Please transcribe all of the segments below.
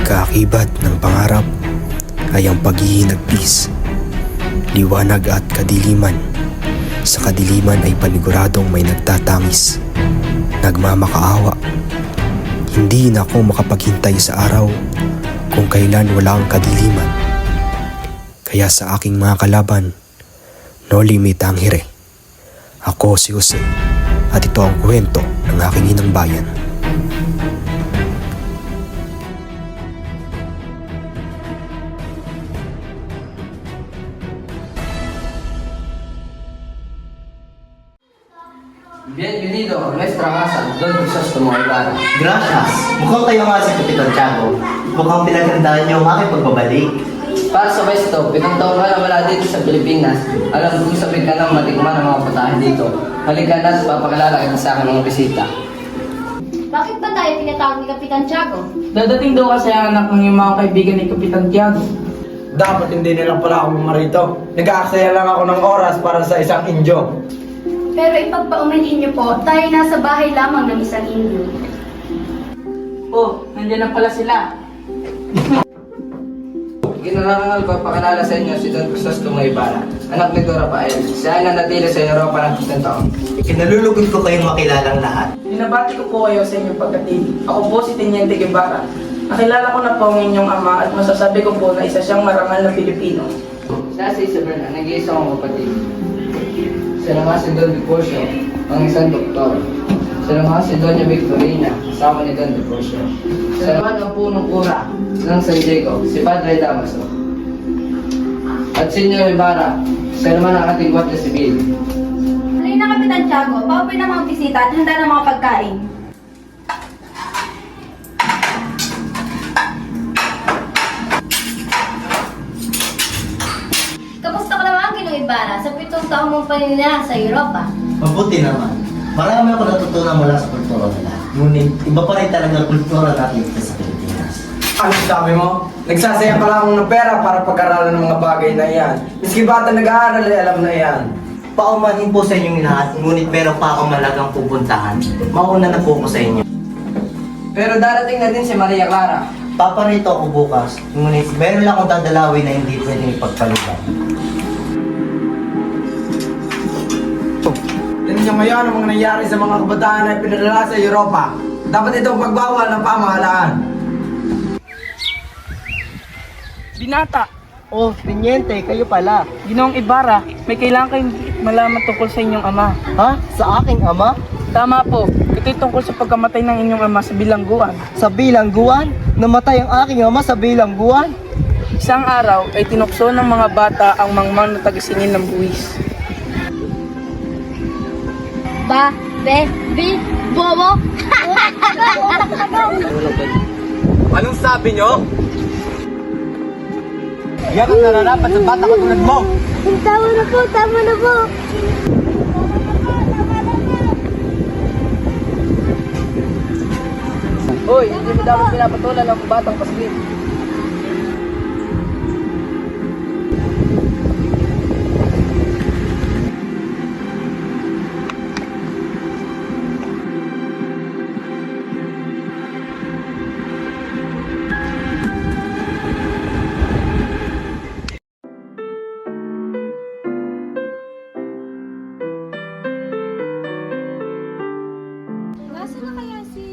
Kaakibat ng pangarap ay ang paghihinagpis, liwanag at kadiliman. Sa kadiliman ay paniguradong may nagtatamis, nagmamakaawa. Hindi na ako makapaghintay sa araw kung kailan wala ang kadiliman. Kaya sa aking mga kalaban, no limit ang hire. Ako si Jose at ito ang kwento ng aking inang bayan. Bienvenido a nuestra casa, Don Crisostomo Ibarra. Gracias! Mukhang kayo nga si Kapitan Tiago. Mukhang pinaghandaan niyo ang aking pagbabalik. Para sa Westo, 7 taon ka na wala dito sa Pilipinas. Alam kong sabi ka nang matikman ang mga patahan dito. Halika na at papakilala kita sa akin ng bisita. Bakit ba tayo tinatawag ni Kapitan Tiago? Dadating daw kasi ang anak ng iyong mga kaibigan ni Kapitan Tiago. Dapat hindi nilang pala ako marito. Nag-aaksaya lang ako ng oras para sa isang Indyo. Pero ipagpaumanhin niyo po, tayo nasa bahay lamang ng isang Indio. Oh, nandiyan na pala sila. Ginarangal papakilala sa inyo si Don Crisostomo Ibarra, anak ni Dora Pael. Siya ay nanatili sa Europa ng 10 taon. Ikinalulugod ko kayong makilalang lahat. Binabati ko po kayo sa inyong pagkatili. Ako po si Teniente Guevara. Nakilala ko na po ang inyong ama at masasabi ko po na isa siyang marangal na Pilipino. Siya si Isabel, ang nag-iisa kong kapatid. Siya naman si Don Diporcio, ang isang doktor. Siya naman si Doña Victorina, kasama ni Don Diporcio. Siya naman ang punong kura ng San Diego, si Padre Damaso. At Senyor Ibarra, siya naman ang ating Guardia Civil. Halina Kapitan Tiago, pauwi na mga bisita at handa ng mga pagkain. Kamusta ka naman, Ginoong Ibarra, sa 7 taong mong paninirahan sa Europa? Mabuti naman. Marami ako natutunan mula sa kultura nila. Ngunit iba pa rin talaga ang kultura natin dito sa Pilipinas. Ano sabi mo? Nagsasaya ka lang ng pera para pag-aralan ng mga bagay na iyan. Miski bata nag-aaral ay alam na iyan. Paumanhin po sa inyong lahat, ngunit meron pa akong malagang pupuntahan. Mauna na po ko sa inyo. Pero darating na din si Maria Clara. Paparito ako bukas, ngunit meron lang akong dadalawin na hindi pwedeng ipagpalitan. Tignan niyo ngayon ang mga nangyari sa mga kabataan na pinadala sa Europa. Dapat itong pagbawal ng pamahalaan. Binata, Oh, Teniente, kayo pala. Ginoong Ibarra, may kailangan kayong malaman tungkol sa inyong ama. Ha? Sa aking ama? Tama po, ito'y tungkol sa pagkamatay ng inyong ama sa bilangguan. Sa bilangguan? Namatay ang aking ama sa bilangguan? Isang araw ay tinukso ng mga bata ang mangmang na tagisingin ng buwis. Ba, be, bi, bobo. Anong sabi niyo? Yan ang nararapat sa bata katulad mo. Tama na po, tama na po. Hoy, hindi mo dapat pinapatulan ng batang paslit. Nasaan na kaya si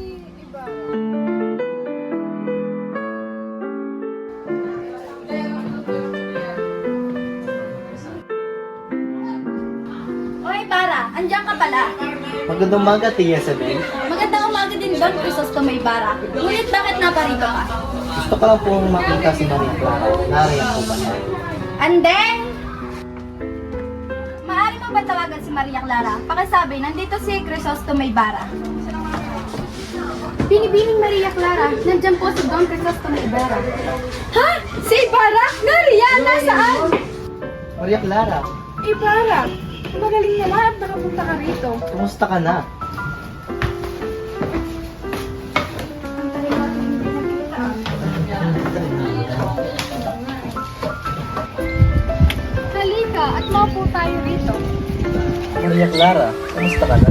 Ibarra? Oy, Ibarra, andiyan ka pala. Magandang umaga, Tia Isabel. Magandang umaga din Don Crisostomo Ibarra. Ngunit bakit naparito ka? Gusto ko lang pong makita si Maria Clara. Nariyan po ba siya? Andeng! Maaari mo ba tawagan si Maria Clara? Pakisabi, nandito si Crisostomo Ibarra. Binibining Maria Clara, nandyan po si Don Crisostomo Ibarra. Ha? Si Ibarra? Nariyan, nasaan? Maria Clara, Ibarra, magaling naman at nakapunta ka rito. kumusta ka na? Maria Clara, kamusta ka na?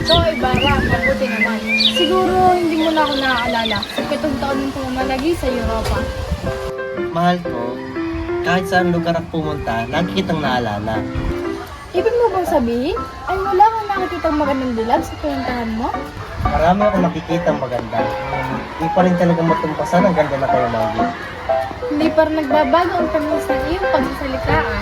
So, Ibarra, mabuti naman. Siguro hindi mo na ako naaalala. Sa 7 taon mong pumalagi sa Europa. Mahal ko, kahit saan lugar ako pumunta, lagi kitang naalala. Ibig mo bang sabihin, ay wala kang nakikitang magandang dilag sa pinuntahan mo? Marami akong nakikita maganda. Hindi pa rin talaga matumpasan ang ganda na kayo magi. Hindi pa rin nagbabago ang tamis ng iyong pagsasalita ah.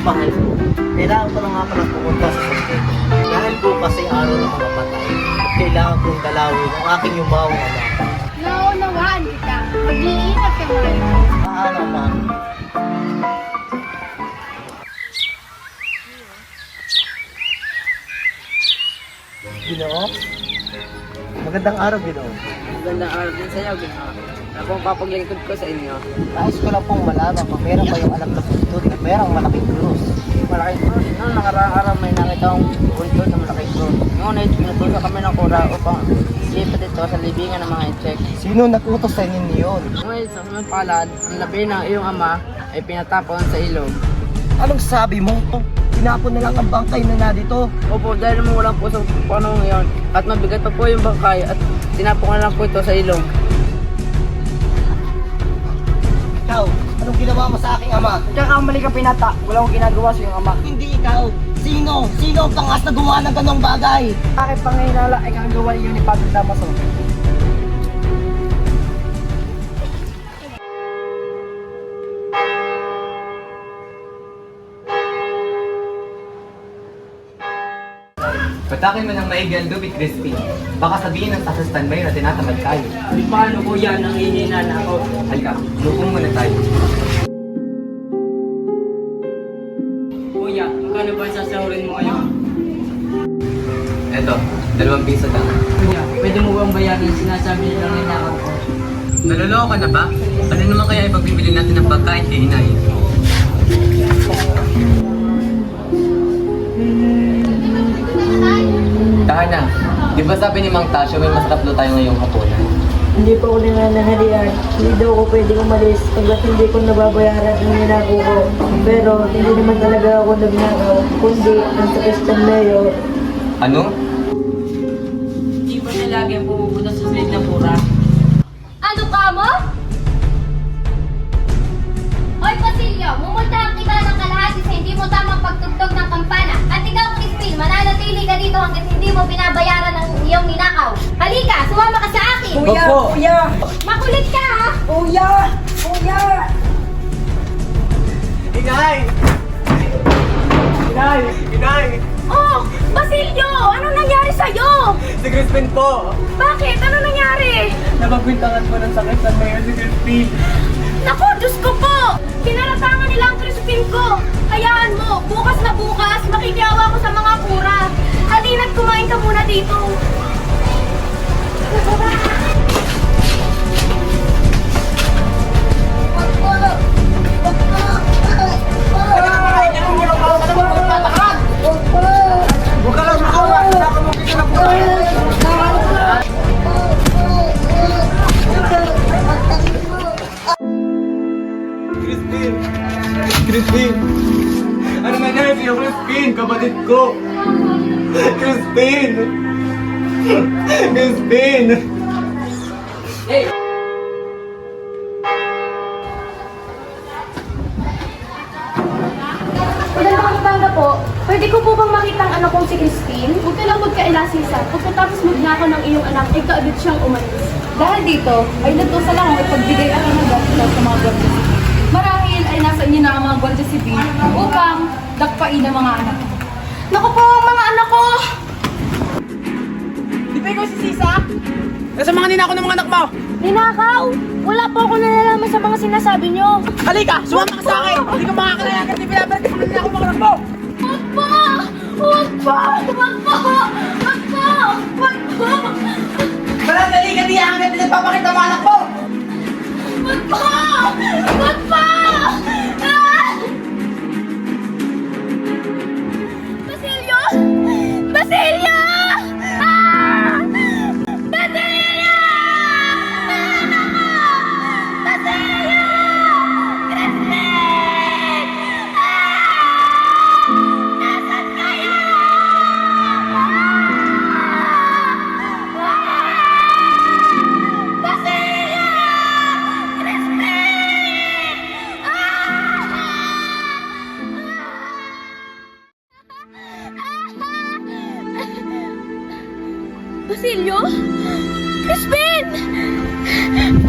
Mahal ko, kailangan ko na nga palang pumunta sa Santiago. Dahil bukas ay araw ng mga patay. At kailangan kong dalawin ang aking yumawang anak. Naunawaan kita. Mag-iingat ka man. Paalam, mami. Ginoo? Magandang araw, Ginoo. Magandang araw din sa iyo, Ginoo. Ako ang papaglingkod ko sa inyo. Nais ko lang pong malaman kung meron kayong alam na punto na merong malaking krus. Malaking krus. Noong nakaraang araw may nakita akong kulto na malaking krus. Ngunit pinutuloy kami ng kura upang isipat ito sa libingan ng mga insect. Sino nag-utos sa inyo niyon? Ngunit sa sunod palad, ang labi ng iyong ama ay pinatapon sa ilog. Anong sabi mo? Tinapon na lang ang bangkay na dito. Opo, dahil naman walang puso panahon ngayon at mabigat pa po yung bangkay at tinapon ko na lang po ito sa ilog. Ikaw, anong ginawa mo sa aking ama? Nagkakamali ka pinata, wala akong ginagawa sa iyong ama. Hindi ikaw. Sino? Sino ang pangas na gumawa ng ganong bagay? Aking panginala ay kagawa niyo ni Padre Damaso. Patakin mo ng maigi ang lubid, Crispin. Baka sabihin ng sa standby na tinatamad tayo. Paano po yan ang hinina na ako? Halika, lupong muna tayo. Kuya, magkano ba sasahurin mo ngayon? Eto, 2 piso lang. Kuya, pwede mo bang bayarin yung sinasabi nilang ninakaw ko? Naloloko ka na ba? Ano naman kaya ipagbibili natin ng pagkain kay inay? Tahan na. Di ba sabi ni Mang Tasyo may masarap daw tayo ngayong hapunan? Hindi pa ako nananahalian. Hindi daw ako pwedeng umalis hanggat hindi ko nababayaran ang ninakaw ko. Pero hindi naman talaga ako nagnakaw, kundi ang sa Christian Mayor. Ano? Hindi ba niya lagi ang pumupunta sa slate na pura? Ano ka mo? Hoy, Basilio, mumultahan kita ng kalahati sa hindi mo tamang pagtugtog ng kampana. At ikaw, Crispin, mananatili ka dito hanggang hindi mo binabayaran ang iyong ninakaw. Halika, sumama ka sa akin. Kuya! Kuya! Makulit ka, ha? Kuya! Kuya! Inay! Inay! Inay! Oh, Basilio, ano nangyari sa'yo? Si Crispin po! Bakit? Ano nangyari? Napagwintangan po ng sakit sa mayor si Crispin. Naku, Diyos ko po! Kinaratangan nila ang Crispin ko. Hayaan mo, bukas na bukas, makikiawa ko sa mga kura. Halina't kumain ka muna dito. Crispin! Crispin! Ano nangyari sa'yo, Crispin? Kapatid ko! Crispin! Crispin! Hey! Magandang umaga po. Pwede ko po bang makita ang anak kong si Christine? Huwag ka lang magkailasisa. Pagkatapos magnakaw ng iyong anak, ay kaagad siyang umalis. Dahil dito, ay nagtusa lang ang ipagbigay ang ng gasto sa mga Guardia Civil. Marahil ay nasa inyo na ang mga Guardia Civil upang dakpain ang mga anak ko. Naku po, mga anak ko! Di ba ikaw si Sisa? Nasa mga ninakaw ng mga anak mo! Ninakaw! Wala po ako nalalaman sa mga sinasabi niyo. Halika! Sumama ka sa akin! Hindi ka makakalayan kasi pinabalik ka mga ninakaw ng mga anak mo! Wag po! Wag po! Wag po! Wag po! Wag po! Malandali ka di hanggang hindi nagpapakita mga anak mo! Wag po! Wag po!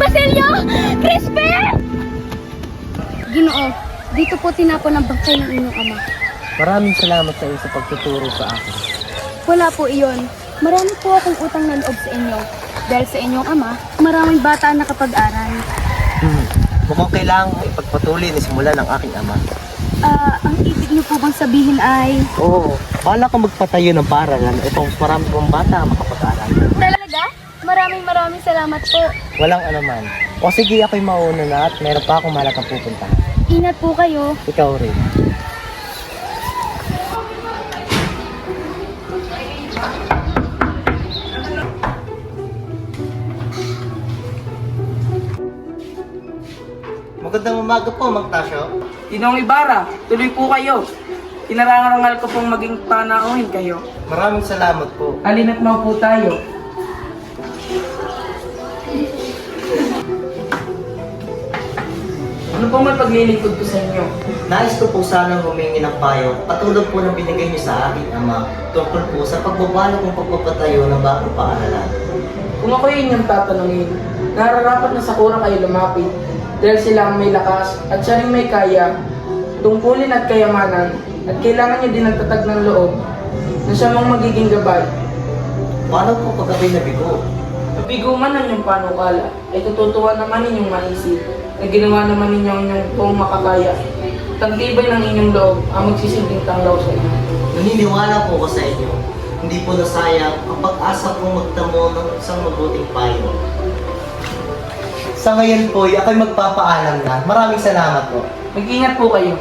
Basilio! Crispin! Ginoo, dito po tinapon ang bangkay ng inyong ama. Maraming salamat sa iyo sa pagtuturo sa akin. Wala po iyon. Marami po akong utang na loob sa inyo. Dahil sa inyong ama, maraming bata ang nakapag-aral. Mukhang kailangan kong ipagpatuloy na simulan ng aking ama. Ang ibig niyo po bang sabihin ay... Oo, bala ko magpatayo ng paralan upang marami pang bata ang makapag-aral. Talaga? Maraming salamat po. Walang anuman. O sige, ako'y mauna na at meron pa akong malakang pupunta. Ingat po kayo. Ikaw rin. Magandang umaga po, Magtasyo. Tinong Ibarra, tuloy po kayo. Inarangal ko pong maging panauhin kayo. Maraming salamat po. Halina't maupo tayo. Ano pong may paglilingkod ko sa inyo? Nais ko po sanang humingi ng payo patulad po ng binigay niyo sa aking ama tungkol po sa pagbabalak ng pagpapatayo ng bagong paaralan. Kung ako inyong tatanungin, nararapat na sa kurang kayo lumapit dahil sila ang may lakas at siya rin may kaya, tungkulin at kayamanan at kailangan niya din ng tatag ng loob na siya mong magiging gabay. Paano po pag ako'y nabigo? Mabigo man ang inyong panukala, ay tututuwa naman inyong maisip na ginawa naman ninyo ang inyong buong makakaya. Tantibay ng inyong loob ang magsisilbing tanglaw sa inyo. Naniniwala po ko sa inyo. Hindi po nasayang ang pag-asa kong magtamo ng isang mabuting payo. Sa ngayon po, ako'y magpapaalam na. Maraming salamat po. Mag-ingat po kayo.